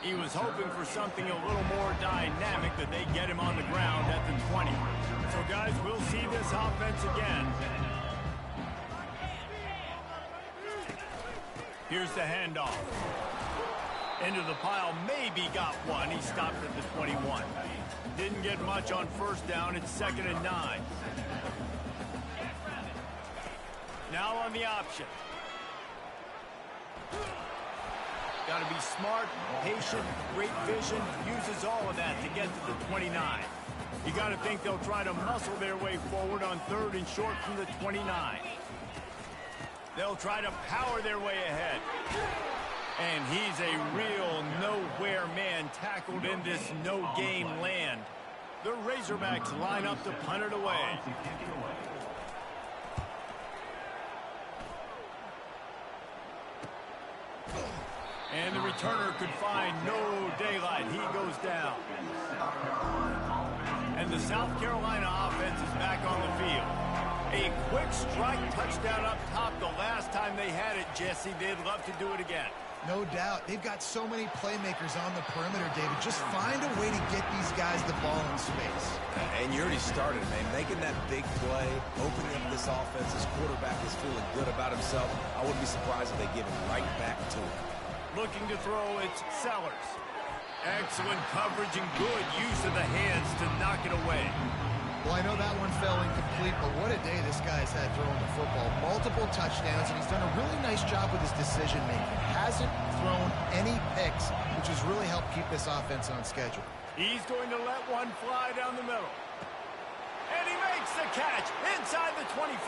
S1: He was hoping for something a little more dynamic, that they get him on the ground at the 20. So, guys, we'll see this offense again. Here's the handoff. Into the pile, maybe got one. He stopped at the 21. Didn't get much on first down. It's 2nd and 9. Now on the option. Got to be smart, patient, great vision. Uses all of that to get to the 29. You got to think they'll try to muscle their way forward on 3rd and short from the 29. They'll try to power their way ahead. And he's a real nowhere man tackled in this no-game land. The Razorbacks line up to punt it away. And the returner could find no daylight. He goes down. And the South Carolina offense is back on the field. A quick strike touchdown up top the last time they had it, Jesse. They'd love to do it again.
S2: No doubt. They've got so many playmakers on the perimeter, David. Just find a way to get these guys the ball in space.
S3: And you already started, man. Making that big play, opening up this offense. His quarterback is feeling good about himself. I wouldn't be surprised if they give him right back to him.
S1: Looking to throw, it's Sellers. Excellent coverage and good use of the hands to knock it away.
S2: Well, I know that one fell incomplete, but what a day this guy's had throwing the football. Multiple touchdowns, and he's done a really nice job with his decision-making. Hasn't thrown any picks, which has really helped keep this offense on schedule.
S1: He's going to let one fly down the middle. And he makes the catch inside the 25.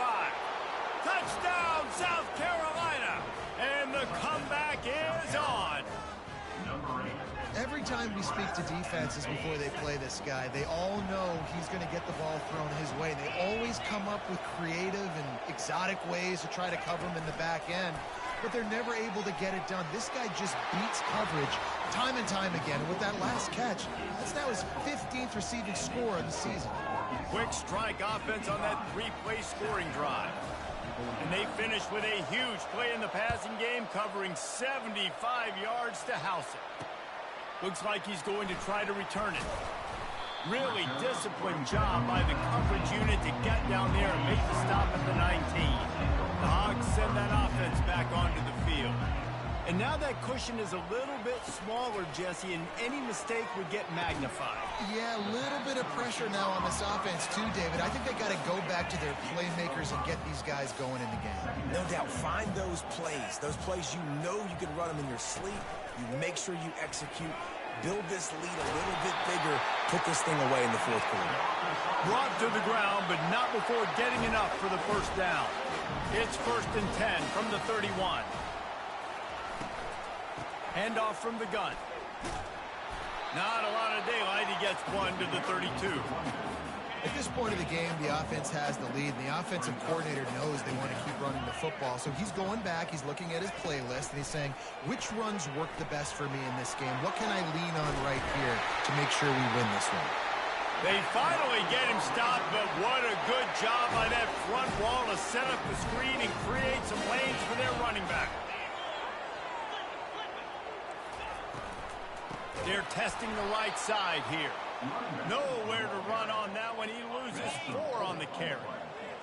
S1: Touchdown, South Carolina! And the comeback is on.
S2: Every time we speak to defenses before they play this guy, they all know he's going to get the ball thrown his way. They always come up with creative and exotic ways to try to cover him in the back end, but they're never able to get it done. This guy just beats coverage time and time again. And with that last catch, that's now his 15th receiving score of the season.
S1: Quick strike offense on that 3-play scoring drive. And they finished with a huge play in the passing game, covering 75 yards to house it. Looks like he's going to try to return it. Really disciplined job by the coverage unit to get down there and make the stop at the 19. The Hogs send that offense back onto the field. And now that cushion is a little bit smaller, Jesse, and any mistake would get magnified.
S2: Yeah, a little bit of pressure now on this offense too, David. I think they got to go back to their playmakers and get these guys going in the game.
S3: No doubt. Find those plays you know you can run them in your sleep. You make sure you execute. Build this lead a little bit bigger. Put this thing away in the fourth quarter.
S1: Brought to the ground, but not before getting enough for the first down. It's 1st and 10 from the 31. Handoff from the gun. Not a lot of daylight. He gets one to the 32.
S2: At this point of the game, the offense has the lead, and the offensive coordinator knows they want to keep running the football. So he's going back, he's looking at his playlist, and he's saying, which runs work the best for me in this game? What can I lean on right here to make sure we win this one?
S1: They finally get him stopped, but what a good job by that front wall to set up the screen and create some lanes for their running back. They're testing the right side here. Nowhere to run on that one. He loses 4 on the carry.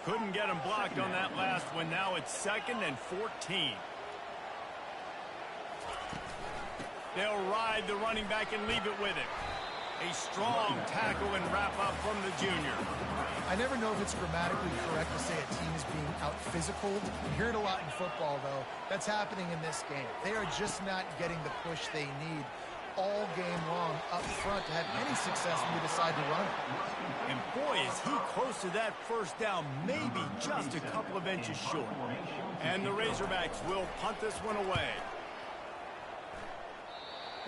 S1: Couldn't get him blocked on that last one. Now it's 2nd and 14. They'll ride the running back and leave it with him. A strong tackle and wrap up from the junior.
S2: I never know if it's grammatically correct to say a team is being out-physicaled. You hear it a lot in football, though. That's happening in this game. They are just not getting the push they need all game long up front to have any success when you decide to run it.
S1: And boy, is he close to that first down, maybe just a couple of inches short. And the Razorbacks will punt this one away.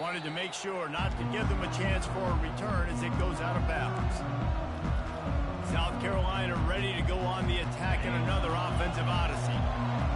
S1: Wanted to make sure not to give them a chance for a return as it goes out of bounds. South Carolina ready to go on the attack in another offensive odyssey.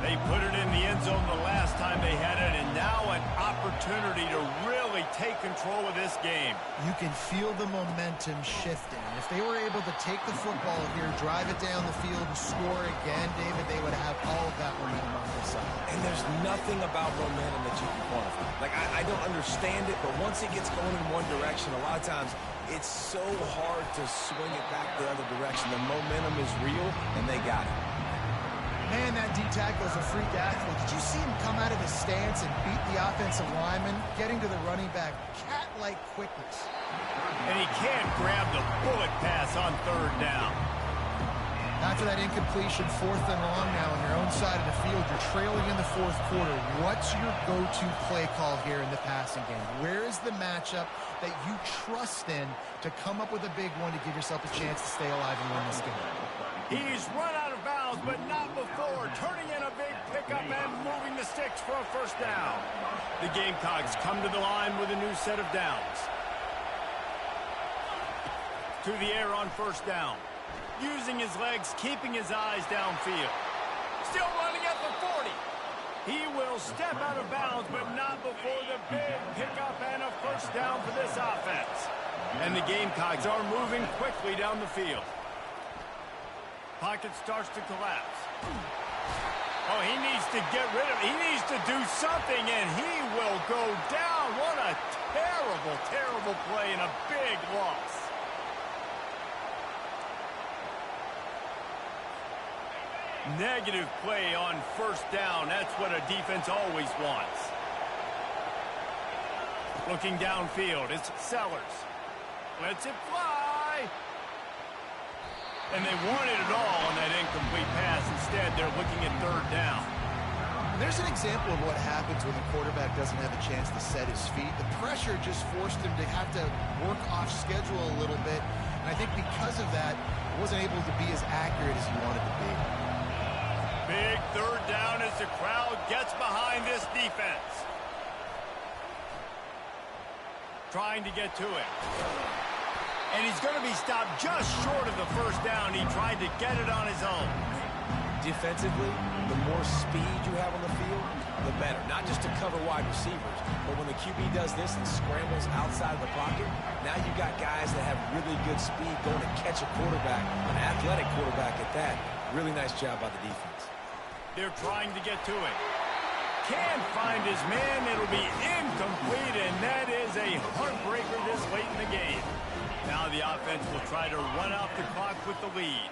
S1: They put it in the end zone the last time they had it, and now an opportunity to really take control of this game.
S2: You can feel the momentum shifting. If they were able to take the football here, drive it down the field, and score again, David, they would have all of that momentum on their side.
S3: And there's nothing about momentum that you can quantify. Like, I don't understand it, but once it gets going in one direction, a lot of times it's so hard to swing it back the other direction. The momentum is real, and they got it.
S2: Man, that D-tackle is a freak athlete. Did you see him come out of his stance and beat the offensive lineman, getting to the running back? Cat-like quickness.
S1: And he can't grab the bullet pass on 3rd down.
S2: After that incompletion, 4th and long now on your own side of the field, you're trailing in the 4th quarter. What's your go-to play call here in the passing game? Where is the matchup that you trust in to come up with a big one to give yourself a chance to stay alive and win this game?
S1: He's run out of bounds, but not before. Turning in a big pickup and moving the sticks for a first down. The Gamecocks come to the line with a new set of downs. To the air on 1st down. Using his legs, keeping his eyes downfield. Still running at the 40. He will step out of bounds, but not before the big pickup and a first down for this offense. And the Gamecocks are moving quickly down the field. Pocket starts to collapse. Oh, he needs to get rid of it. He needs to do something, and he will go down. What a terrible, terrible play and a big loss. Negative play on 1st down. That's what a defense always wants. Looking downfield, it's Sellers. Lets it fly. And they wanted it all on that incomplete pass. Instead, they're looking at 3rd down.
S2: And there's an example of what happens when the quarterback doesn't have a chance to set his feet. The pressure just forced him to have to work off schedule a little bit. And I think because of that, he wasn't able to be as accurate as he wanted to be.
S1: Big 3rd down as the crowd gets behind this defense. Trying to get to it. And he's going to be stopped just short of the first down. He tried to get it on his own.
S3: Defensively, the more speed you have on the field, the better. Not just to cover wide receivers, but when the QB does this and scrambles outside of the pocket, now you've got guys that have really good speed going to catch a quarterback, an athletic quarterback at that. Really nice job by the defense.
S1: They're trying to get to it. Can't find his man. It'll be incomplete, and that is a heartbreaker this late in the game. Now the offense will try to run out the clock with the lead.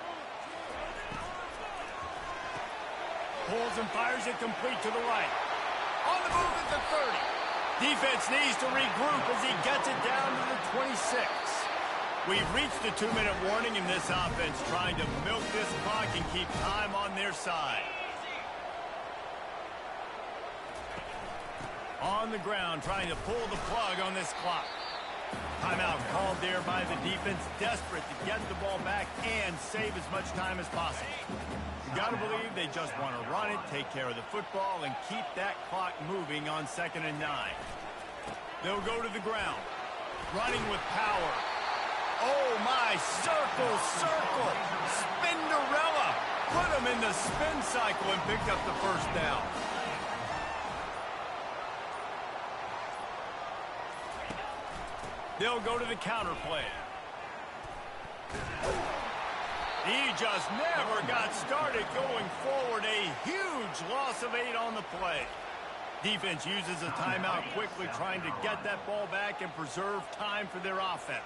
S1: Pulls and fires it complete to the right. On the move at the 30. Defense needs to regroup as he gets it down to the 26. We've reached the 2-minute warning in this offense, trying to milk this clock and keep time on their side. On the ground, trying to pull the plug on this clock. Timeout called there by the defense, desperate to get the ball back and save as much time as possible. You got to believe they just want to run it, take care of the football, and keep that clock moving on 2nd and 9. They'll go to the ground, running with power. Oh, my, circle, circle, Spinderella. Put him in the spin cycle and picked up the first down. They'll go to the counter play. He just never got started going forward. A huge loss of 8 on the play. Defense uses a timeout quickly, trying to get that ball back and preserve time for their offense.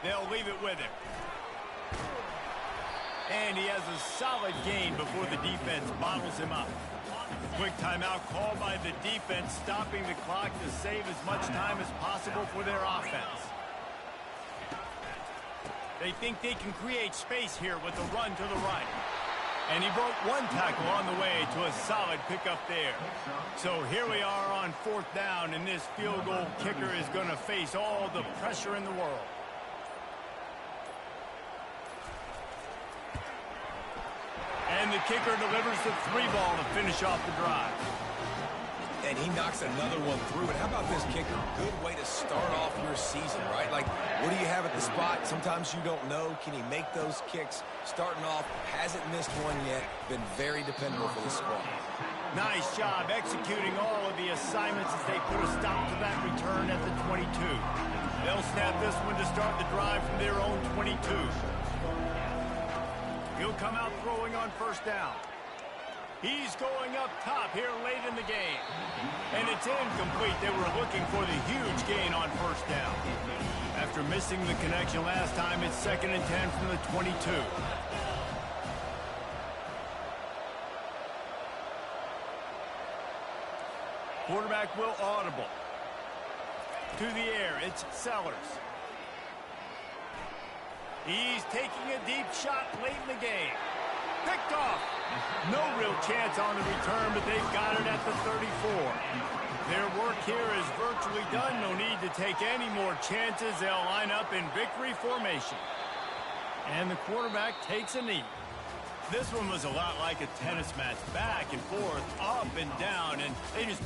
S1: They'll leave it with him. And he has a solid gain before the defense bottles him up. Quick timeout called by the defense, stopping the clock to save as much time as possible for their offense. They think they can create space here with the run to the right. And he broke one tackle on the way to a solid pickup there. So here we are on 4th down, and this field goal kicker is going to face all the pressure in the world. And the kicker delivers the 3 ball to finish off the drive.
S3: And he knocks another one through. And how about this kicker? Good way to start off your season, right? Like, what do you have at the spot? Sometimes you don't know. Can he make those kicks? Starting off, hasn't missed one yet. Been very dependable for the squad.
S1: Nice job executing all of the assignments as they put a stop to that return at the 22. They'll snap this one to start the drive from their own 22. He'll come out throwing on 1st down. He's going up top here late in the game. And it's incomplete. They were looking for the huge gain on 1st down. After missing the connection last time, it's 2nd and 10 from the 22. Quarterback will audible. To the air, it's Sellers. He's taking a deep shot late in the game. Picked off. No real chance on the return, but they've got it at the 34. Their work here is virtually done. No need to take any more chances. They'll line up in victory formation. And the quarterback takes a knee. This one was a lot like a tennis match. Back and forth, up and down, and they just...